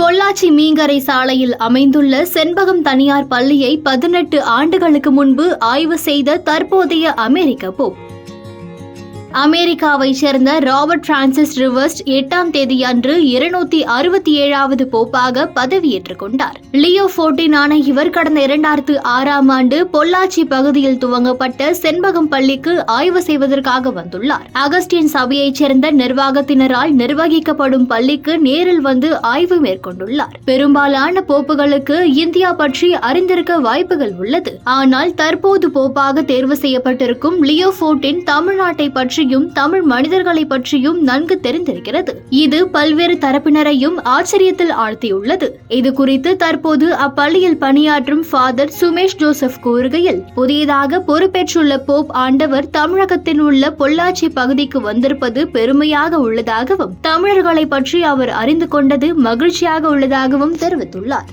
பொள்ளாச்சி மீங்கரை சாலையில் அமைந்துள்ள செண்பகம் தனியார் பள்ளியை 18 ஆண்டுகளுக்கு முன்பு ஆய்வு செய்த தற்போதைய அமெரிக்க போப் அமெரிக்காவை சேர்ந்த ராபர்ட் பிரான்சிஸ் ரிவர்ஸ்ட் 8ஆம் தேதி அன்று 267வது போப்பாக பதவியேற்றுக் கொண்டார். லியோ 14 ஆன இவர் கடந்த 2006ஆம் ஆண்டு பொள்ளாச்சி பகுதியில் துவங்கப்பட்ட செண்பகம் பள்ளிக்கு ஆய்வு செய்வதற்காக வந்துள்ளார். அகஸ்டின் சபையைச் சேர்ந்த நிர்வாகத்தினரால் நிர்வகிக்கப்படும் பள்ளிக்கு நேரில் வந்து ஆய்வு மேற்கொண்டுள்ளார். பெரும்பாலான போப்புகளுக்கு இந்தியா பற்றி அறிந்திருக்க வாய்ப்புகள் உள்ளது. ஆனால் தற்போது போப்பாக தேர்வு செய்யப்பட்டிருக்கும் லியோ 14 தமிழ்நாட்டை பற்றி தமிழ் மனிதர்களை பற்றியும் நன்கு தெரிந்திருக்கிறது. இது பல்வேறு தரப்பினரையும் ஆச்சரியத்தில் ஆழ்த்தியுள்ளது. இது குறித்து தற்போது அப்பள்ளியில் பணியாற்றும் ஃபாதர் சுமேஷ் ஜோசப் கூறுகையில், புதியதாக பொறுப்பேற்றுள்ள போப் ஆண்டவர் தமிழகத்தில் உள்ள பொள்ளாச்சி பகுதிக்கு வந்திருப்பது பெருமையாக உள்ளதாகவும் தமிழர்களை பற்றி அவர் அறிந்து கொண்டது மகிழ்ச்சியாக உள்ளதாகவும் தெரிவித்துள்ளார்.